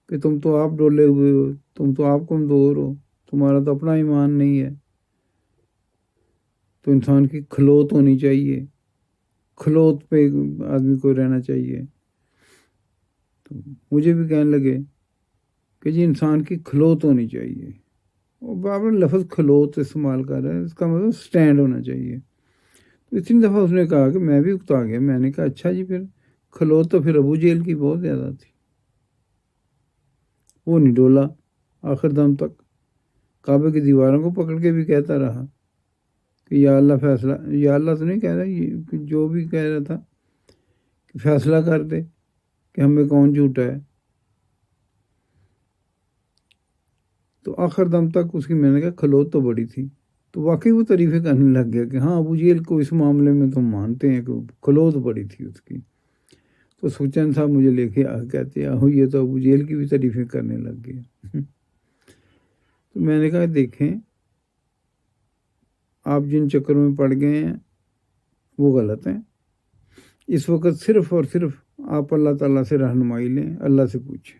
کہ تم تو آپ ڈولے ہوئے ہو, تم تو آپ کمزور ہو, تمہارا تو اپنا ایمان نہیں ہے, تو انسان کی کھلوت ہونی چاہیے, کھلوت پہ آدمی کو رہنا چاہیے. تو مجھے بھی کہنے لگے کہ جی انسان کی کھلوت ہونی چاہیے. وہ بابر لفظ کھلوت استعمال کر رہا ہے, اس کا مطلب سٹینڈ ہونا چاہیے. تو اتنی دفعہ اس نے کہا کہ میں بھی اکتا گیا. میں نے کہا اچھا جی، پھر کھلوت تو پھر ابو جہل کی بہت زیادہ تھی. وہ نہیں ڈولا آخر دم تک. کعبے کی دیواروں کو پکڑ کے بھی کہتا رہا کہ یا اللہ فیصلہ، یا اللہ تو نہیں کہہ رہا، یہ جو بھی کہہ رہا تھا کہ فیصلہ کر دے کہ ہمیں کون جھوٹا ہے. تو آخر دم تک اس کی میں نے کہا کھلوت تو بڑی تھی. تو واقعی وہ تعریفیں کرنے لگ گیا کہ ہاں ابو جہل کو اس معاملے میں تو مانتے ہیں کہ کھلوت بڑی تھی اس کی. تو سوچن صاحب مجھے لے کے کہتے آہو یہ تو ابو جہل کی بھی تعریفیں کرنے لگ گئے. تو میں نے کہا دیکھیں آپ جن چکروں میں پڑ گئے ہیں وہ غلط ہیں. اس وقت صرف اور صرف آپ اللہ تعالیٰ سے رہنمائی لیں، اللہ سے پوچھیں،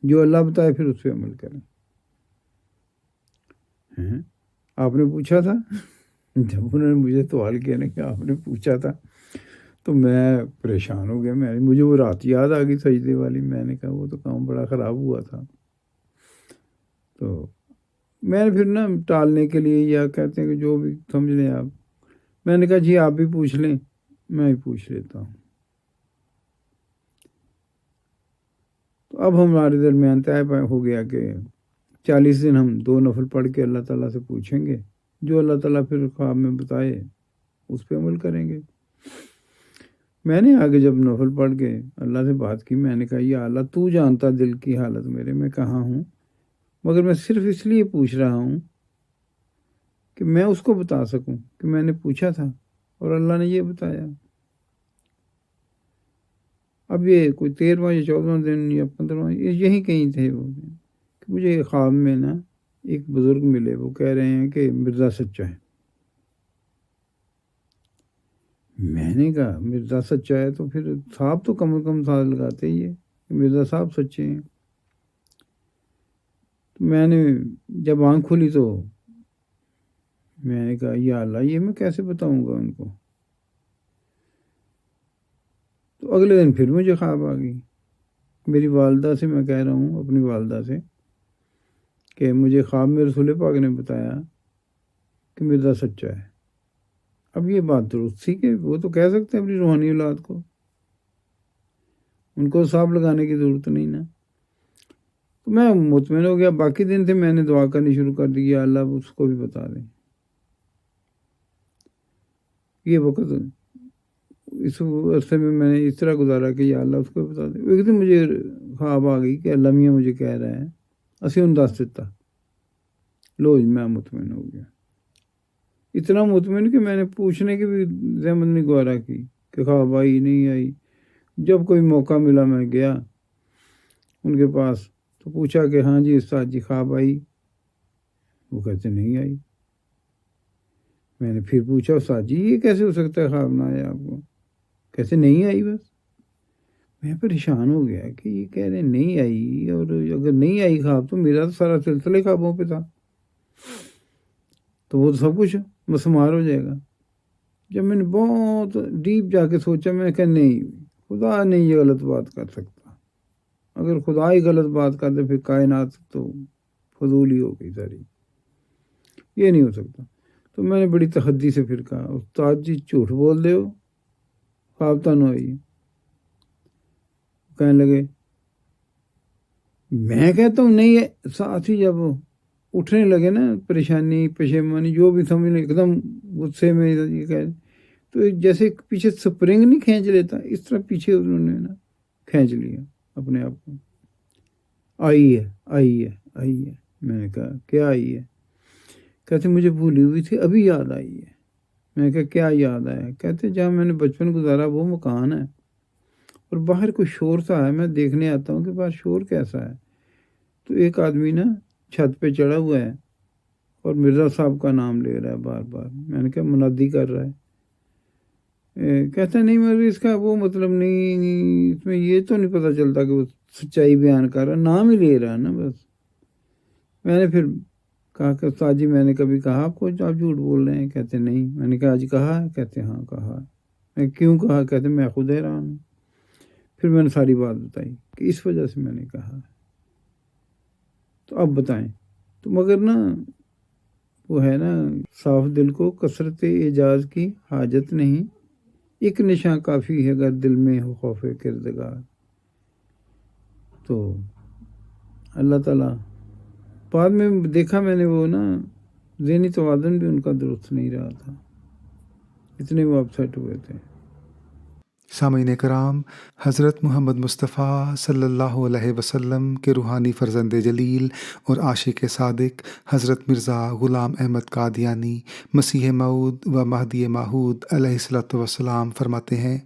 جو اللہ بتائے پھر اس پہ عمل کریں. آپ نے پوچھا تھا، جب انہوں نے مجھے سوال کیا نا کہ آپ نے پوچھا تھا تو میں پریشان ہو گیا. مجھے وہ رات یاد آ گئی سجدے والی. میں نے کہا وہ تو کام بڑا خراب ہوا تھا. تو میں نے پھر نا ٹالنے کے لیے، یا کہتے ہیں کہ جو بھی سمجھ لیں آپ، میں نے کہا جی آپ بھی پوچھ لیں، میں ہی پوچھ لیتا ہوں. تو اب ہمارے درمیان طے ہو گیا کہ 40 دن ہم 2 نفل پڑھ کے اللہ تعالیٰ سے پوچھیں گے، جو اللہ تعالیٰ پھر خواب میں بتائے اس پہ عمل کریں گے. میں نے آگے جب نفل پڑھ کے اللہ سے بات کی، میں نے کہا یا اللہ تو جانتا دل کی حالت میرے، میں کہاں ہوں، مگر میں صرف اس لیے پوچھ رہا ہوں کہ میں اس کو بتا سکوں کہ میں نے پوچھا تھا اور اللہ نے یہ بتایا. اب یہ کوئی 13واں یا 14واں دن یا 15واں یہی کہیں تھے وہ دن کہ مجھے خواب میں نا ایک بزرگ ملے. وہ کہہ رہے ہیں کہ مرزا سچا ہے. میں نے کہا مرزا سچا ہے تو پھر صاحب تو کم از کم ساتھ لگاتے ہی ہے کہ مرزا صاحب سچے ہیں. تو میں نے جب آنکھ کھلی تو میں نے کہا یا اللہ یہ میں کیسے بتاؤں گا ان کو. تو اگلے دن پھر مجھے خواب آ گئی. میری والدہ سے میں کہہ رہا ہوں، اپنی والدہ سے، کہ مجھے خواب میں رسول پاک نے بتایا کہ مرزا سچا ہے. اب یہ بات درست تھی کہ وہ تو کہہ سکتے ہیں اپنی روحانی اولاد کو، ان کو حساب لگانے کی ضرورت نہیں نا. تو میں مطمئن ہو گیا. باقی دن تھے میں نے دعا کرنی شروع کر دی، یا اللہ اس کو بھی بتا دیں. یہ وقت اس عرصے میں نے اس طرح گزارا کہ یا اللہ اس کو بتا دیں. ایک دن مجھے خواب آ گئی کہ اللہ میاں مجھے کہہ رہا ہے اسی ان دس دیتا. لو میں مطمئن ہو گیا، اتنا مطمئن کہ میں نے پوچھنے کی بھی زحمت نہیں گوارا کی کہ خواب آئی نہیں آئی. جب کوئی موقع ملا میں گیا ان کے پاس تو پوچھا کہ ہاں جی استاد جی خواب آئی؟ وہ کہتے نہیں آئی. میں نے پھر پوچھا استاد جی یہ کیسے ہو سکتا ہے خواب نہ آیا آپ کو؟ کیسے نہیں آئی؟ بس میں پریشان ہو گیا کہ یہ کہہ رہے نہیں آئی، اور اگر نہیں آئی خواب تو میرا تو سارا سلسلے خوابوں پہ تھا، تو وہ تو سب کچھ مسمار ہو جائے گا. جب میں نے بہت ڈیپ جا کے سوچا، میں کہا نہیں، خدا نہیں یہ غلط بات کر سکتا. اگر خدا ہی غلط بات کر دے پھر کائنات تو فضول ہی ہو گئی ساری، یہ نہیں ہو سکتا. تو میں نے بڑی تحدی سے پھر کہا استاد جی جھوٹ بول دے ہو، خواب تنو آئی. کہنے لگے میں کہتا ہوں نہیں ہے. ساتھ ہی جب اٹھنے لگے نا پریشانی پشیمانی جو بھی سمجھ لیں ایک دم غصے میں یہ کہہ تو جیسے پیچھے سپرنگ نہیں کھینچ لیتا، اس طرح پیچھے انہوں نے نا کھینچ لیا اپنے آپ کو. آئی ہے آئی ہے آئی ہے. میں نے کہا کیا آئی ہے؟ کہتے مجھے بھولی ہوئی تھی ابھی یاد آئی ہے. میں نے کہا کیا یاد آیا؟ کہتے جہاں میں نے بچپن گزارا وہ مکان ہے اور باہر کوئی شور سا ہے، میں دیکھنے آتا ہوں کہ باہر شور کیسا ہے. تو ایک آدمی نا چھت پہ چڑھا ہوا ہے اور مرزا صاحب کا نام لے رہا ہے بار بار. میں نے کہا منادی کر رہا ہے. کہتا نہیں مگر اس کا وہ مطلب نہیں، اس میں یہ تو نہیں پتہ چلتا کہ وہ سچائی بیان کر رہا ہے، نام ہی لے رہا ہے نا بس. میں نے پھر کہا کہ استاد جی میں نے کبھی کہا آپ کو آپ جھوٹ بول رہے ہیں؟ کہتے نہیں. میں نے کہا آج کہا ہے؟ کہتے ہاں کہا. میں کیوں کہا؟ کہتے میں خود حیران ہوں. پھر میں نے ساری بات بتائی کہ اس وجہ سے میں نے کہا. تو اب بتائیں. تو مگر نا وہ ہے نا صاف دل کو کثرت اعجاز کی حاجت نہیں، ایک نشاں کافی ہے اگر دل میں ہو خوف کردگار۔ تو اللہ تعالیٰ بعد میں دیکھا میں نے وہ نا ذہنی توازن بھی ان کا درست نہیں رہا تھا، اتنے وہ اپسیٹ ہوئے تھے۔ سامعین کرام، حضرت محمد مصطفیٰ صلی اللہ علیہ وسلم کے روحانی فرزند جلیل اور عاشق صادق حضرت مرزا غلام احمد قادیانی مسیح موعود و مہدی موعود علیہ الصلوۃ والسلام فرماتے ہیں،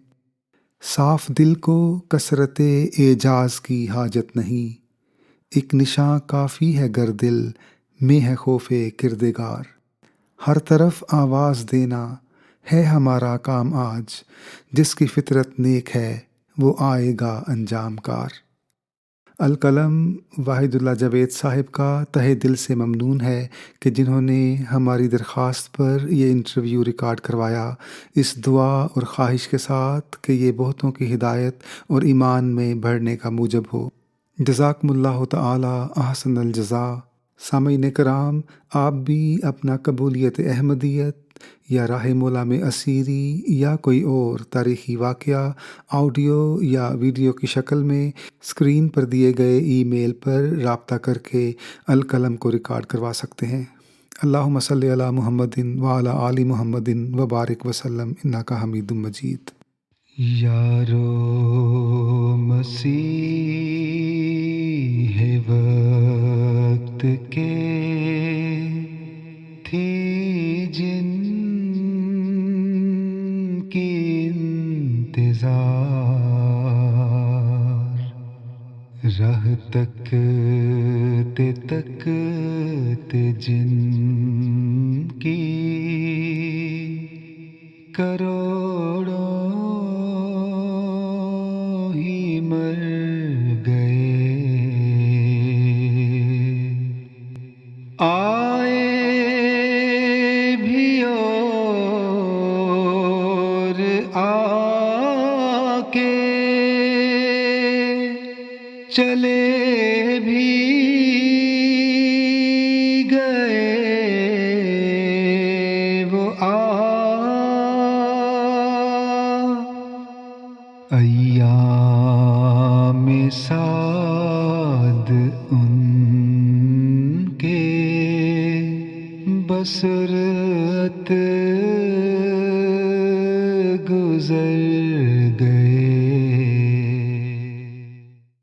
صاف دل کو کثرت اعجاز کی حاجت نہیں، ایک نشاں کافی ہے گر دل میں ہے خوف کردگار، ہر طرف آواز دینا ہے ہمارا کام آج، جس کی فطرت نیک ہے وہ آئے گا انجام کار۔ القلم واحد اللہ جاوید صاحب کا تہہ دل سے ممنون ہے کہ جنہوں نے ہماری درخواست پر یہ انٹرویو ریکارڈ کروایا، اس دعا اور خواہش کے ساتھ کہ یہ بہتوں کی ہدایت اور ایمان میں بڑھنے کا موجب ہو۔ جزاکم اللہ تعالی احسن الجزا۔ سامعین کرام، آپ بھی اپنا قبولیت احمدیت یا راہ مولا میں اسیری یا کوئی اور تاریخی واقعہ آڈیو یا ویڈیو کی شکل میں اسکرین پر دیے گئے ای میل پر رابطہ کر کے القلم کو ریکارڈ کروا سکتے ہیں۔ اللہم صلی علی محمد وعلی آل محمد وبارک وسلم انک حمید مجید۔ یارو مسیح وقت کے تھی جن کی انتظار، راہ تکتے تکتے جن کی کروڑوں ہی مر گئے، آئے بھی اور آ کے چلے بھی گئے، وہ ایام سعد ان کے بصورت